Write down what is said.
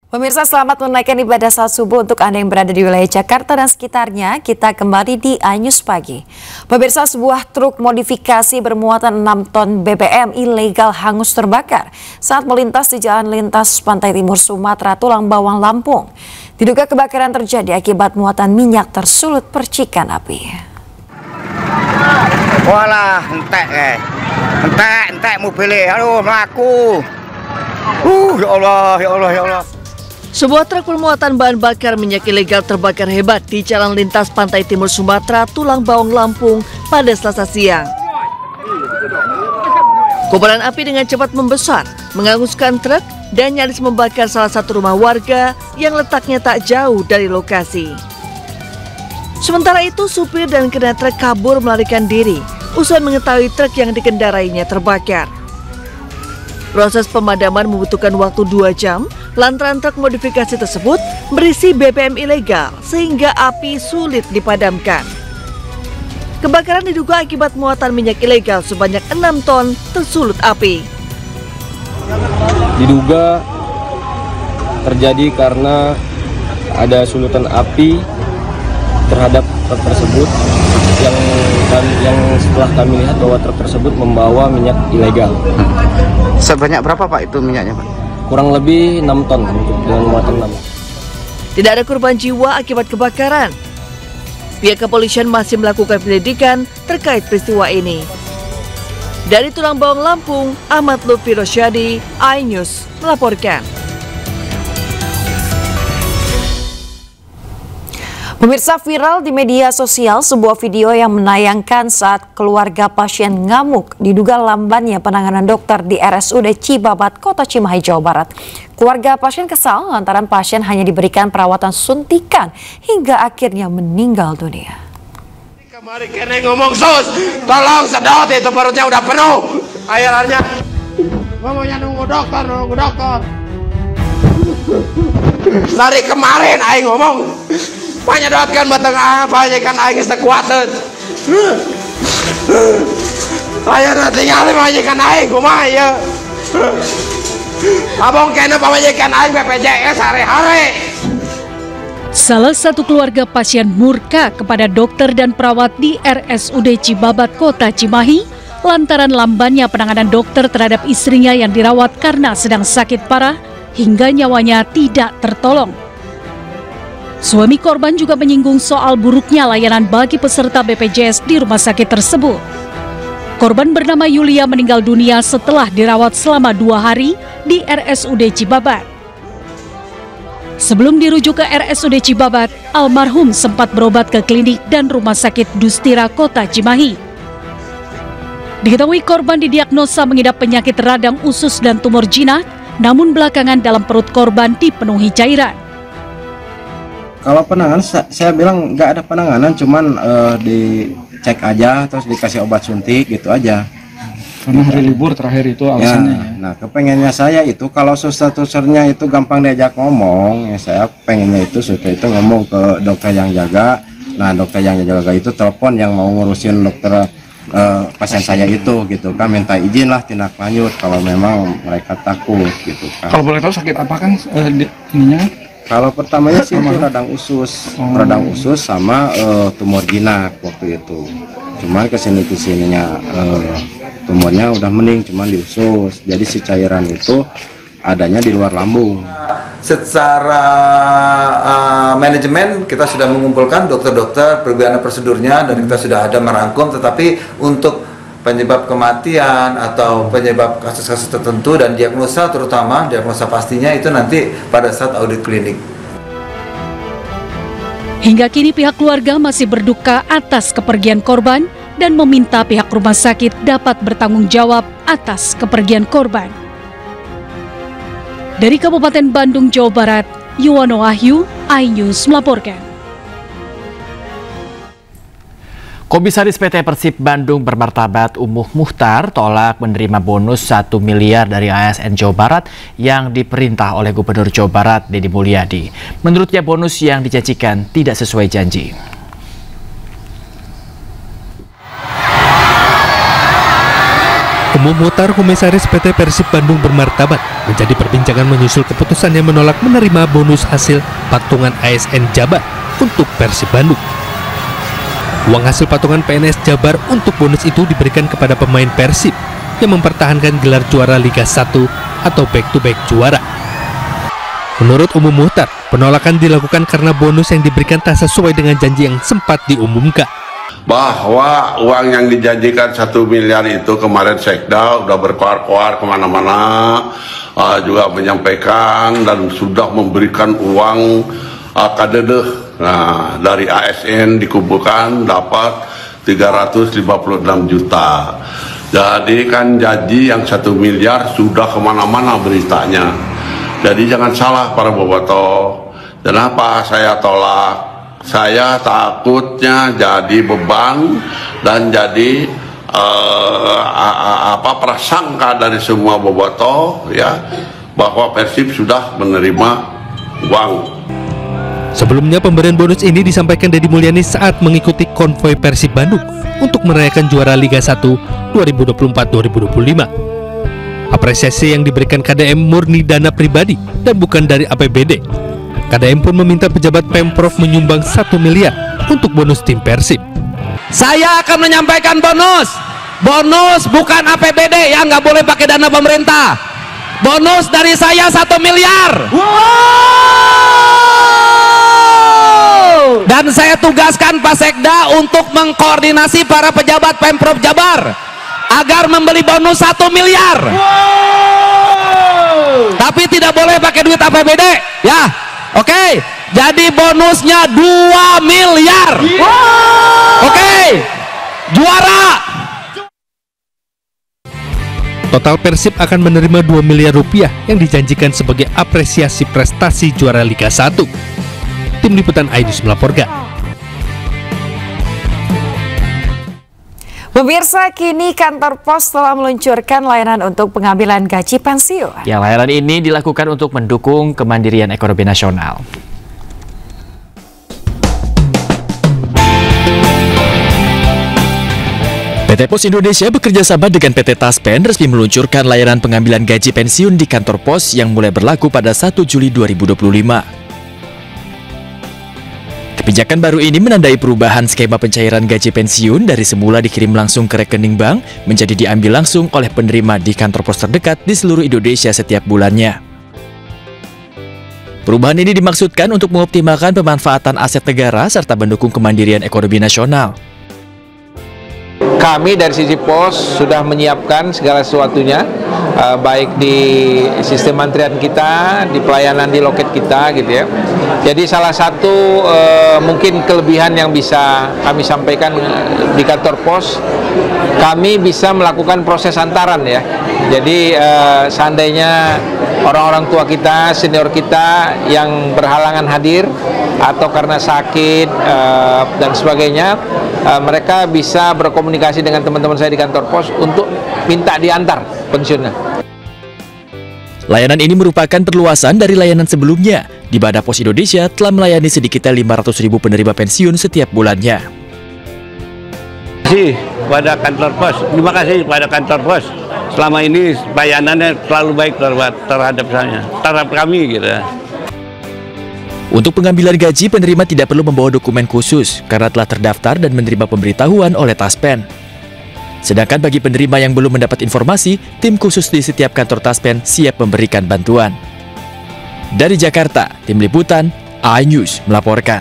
Pemirsa, selamat menunaikan ibadah salat subuh untuk Anda yang berada di wilayah Jakarta dan sekitarnya. Kita kembali di iNews Pagi. Pemirsa, sebuah truk modifikasi bermuatan 6 ton BBM ilegal hangus terbakar saat melintas di jalan lintas Pantai Timur Sumatera, Tulang Bawang, Lampung. Diduga kebakaran terjadi akibat muatan minyak tersulut percikan api. Walah, entek mobilnya, aduh melaku. Ya Allah, ya Allah, ya Allah. Sebuah truk bermuatan bahan bakar minyak ilegal terbakar hebat di jalan lintas Pantai Timur Sumatera, Tulang Bawang, Lampung pada Selasa siang. Kobaran api dengan cepat membesar, menghanguskan truk dan nyaris membakar salah satu rumah warga yang letaknya tak jauh dari lokasi. Sementara itu, supir dan kernet truk kabur melarikan diri usai mengetahui truk yang dikendarainya terbakar. Proses pemadaman membutuhkan waktu 2 jam lantaran truk modifikasi tersebut berisi BBM ilegal sehingga api sulit dipadamkan. Kebakaran diduga akibat muatan minyak ilegal sebanyak 6 ton tersulut api. Diduga terjadi karena ada sulutan api terhadap truk tersebut yang setelah kami lihat bahwa truk tersebut membawa minyak ilegal. Sebanyak berapa Pak itu minyaknya Pak? Kurang lebih 6 ton dengan muatan 6. Tidak ada korban jiwa akibat kebakaran. Pihak kepolisian masih melakukan penyelidikan terkait peristiwa ini. Dari Tulang Bawang, Lampung, Ahmad Lutfi Rosyadi, iNews melaporkan. Pemirsa, viral di media sosial sebuah video yang menayangkan saat keluarga pasien ngamuk diduga lambannya penanganan dokter di RSUD Cibabat, Kota Cimahi, Jawa Barat. Keluarga pasien kesal lantaran pasien hanya diberikan perawatan suntikan hingga akhirnya meninggal dunia. Kemarin kena ngomong sus, tolong sedot itu perutnya udah penuh. Akhirnya ngomongnya nunggu dokter. Dari kemarin aing ngomong menyedotkan batang apa kan aing geus kuateun. Ayeuna tinggal majikan aing kumaha ieu. Abong kena pamajikan aing BPJS hari-hari. Salah satu keluarga pasien murka kepada dokter dan perawat di RSUD Cibabat, Kota Cimahi lantaran lambannya penanganan dokter terhadap istrinya yang dirawat karena sedang sakit parah hingga nyawanya tidak tertolong. Suami korban juga menyinggung soal buruknya layanan bagi peserta BPJS di rumah sakit tersebut. Korban bernama Yulia meninggal dunia setelah dirawat selama 2 hari di RSUD Cibabat. Sebelum dirujuk ke RSUD Cibabat, almarhum sempat berobat ke klinik dan rumah sakit Dustira Kota Cimahi. Diketahui korban didiagnosa mengidap penyakit radang usus dan tumor jinak, namun belakangan dalam perut korban dipenuhi cairan. Kalau penanganan saya bilang nggak ada penanganan, cuman dicek aja terus dikasih obat suntik gitu aja. Karena hari libur terakhir itu alasannya. Ya, nah kepengennya saya itu kalau susternya itu gampang diajak ngomong, ya saya pengennya itu suster itu ngomong ke dokter yang jaga. Nah dokter yang jaga itu telepon yang mau ngurusin dokter pasien saya itu gitu kan, minta izin lah tindak lanjut kalau memang mereka takut gitu kan. Kalau boleh tahu sakit apa kan ininya? Kalau pertamanya sih itu radang usus sama tumor jinak waktu itu. Cuman kesininya tumornya udah mending, cuman di usus. Jadi si cairan itu adanya di luar lambung. Secara manajemen kita sudah mengumpulkan dokter-dokter perbedaan prosedurnya dan kita sudah ada merangkum, tetapi untuk penyebab kematian atau penyebab kasus-kasus tertentu dan diagnosa, terutama diagnosa pastinya itu nanti pada saat audit klinik. Hingga kini pihak keluarga masih berduka atas kepergian korban dan meminta pihak rumah sakit dapat bertanggung jawab atas kepergian korban. Dari Kabupaten Bandung, Jawa Barat, Yuwono Wahyu, iNews melaporkan. Komisaris PT Persib Bandung Bermartabat Umuh Muhtar tolak menerima bonus 1 miliar dari ASN Jawa Barat yang diperintah oleh Gubernur Jawa Barat Deddy Mulyadi. Menurutnya bonus yang dijanjikan tidak sesuai janji. Umum Muhtar, Komisaris PT Persib Bandung Bermartabat, menjadi perbincangan menyusul keputusan yang menolak menerima bonus hasil patungan ASN Jabar untuk Persib Bandung. Uang hasil patungan PNS Jabar untuk bonus itu diberikan kepada pemain Persib yang mempertahankan gelar juara Liga 1 atau back-to-back juara. Menurut Umum Muhtar, penolakan dilakukan karena bonus yang diberikan tak sesuai dengan janji yang sempat diumumkan. Bahwa uang yang dijanjikan 1 miliar itu kemarin Sekda udah berkoar-koar kemana-mana, juga menyampaikan dan sudah memberikan uang kadedeh. Nah, dari ASN dikumpulkan dapat 356 juta. Jadi kan janji yang 1 miliar sudah kemana-mana beritanya. Jadi jangan salah para bobotoh. Kenapa saya tolak? Saya takutnya jadi beban dan jadi prasangka dari semua bobotoh ya bahwa Persib sudah menerima uang. Sebelumnya pemberian bonus ini disampaikan Deddy Mulyani saat mengikuti konvoi Persib Bandung untuk merayakan juara Liga 1 2024-2025. Apresiasi yang diberikan KDM murni dana pribadi dan bukan dari APBD. KDM pun meminta pejabat Pemprov menyumbang 1 miliar untuk bonus tim Persib. Saya akan menyampaikan bonus. Bonus bukan APBD ya, nggak boleh pakai dana pemerintah. Bonus dari saya 1 miliar. Wow! Dan saya tugaskan Pak Sekda untuk mengkoordinasi para pejabat Pemprov Jabar agar membeli bonus 1 miliar. Wow! Tapi tidak boleh pakai duit APBD ya. Oke, jadi bonusnya 2 miliar. Wow. Oke, juara. Total Persib akan menerima 2 miliar rupiah yang dijanjikan sebagai apresiasi prestasi juara Liga 1. Tim Liputan iNews melaporkan. Pemirsa, kini kantor pos telah meluncurkan layanan untuk pengambilan gaji pensiun. Ya, layanan ini dilakukan untuk mendukung kemandirian ekonomi nasional. PT Pos Indonesia bekerjasama dengan PT Taspen resmi meluncurkan layanan pengambilan gaji pensiun di kantor pos yang mulai berlaku pada 1 Juli 2025. Kebijakan baru ini menandai perubahan skema pencairan gaji pensiun dari semula dikirim langsung ke rekening bank menjadi diambil langsung oleh penerima di kantor pos terdekat di seluruh Indonesia setiap bulannya. Perubahan ini dimaksudkan untuk mengoptimalkan pemanfaatan aset negara serta mendukung kemandirian ekonomi nasional. Kami dari sisi pos sudah menyiapkan segala sesuatunya, baik di sistem antrian kita, di pelayanan di loket kita gitu ya. Jadi salah satu mungkin kelebihan yang bisa kami sampaikan di kantor pos, kami bisa melakukan proses antaran ya. Jadi seandainya orang-orang tua kita, senior kita yang berhalangan hadir atau karena sakit dan sebagainya, mereka bisa berkomunikasi dengan teman-teman saya di kantor pos untuk minta diantar pensiunnya. Layanan ini merupakan perluasan dari layanan sebelumnya, di mana Pos Indonesia telah melayani sedikitnya 500.000 penerima pensiun setiap bulannya. Terima kasih kepada kantor pos, terima kasih kepada kantor pos. Selama ini pelayanannya terlalu baik terhadap kami gitu. Untuk pengambilan gaji, penerima tidak perlu membawa dokumen khusus karena telah terdaftar dan menerima pemberitahuan oleh Taspen. Sedangkan bagi penerima yang belum mendapat informasi, tim khusus di setiap kantor Taspen siap memberikan bantuan. Dari Jakarta, Tim Liputan iNews melaporkan.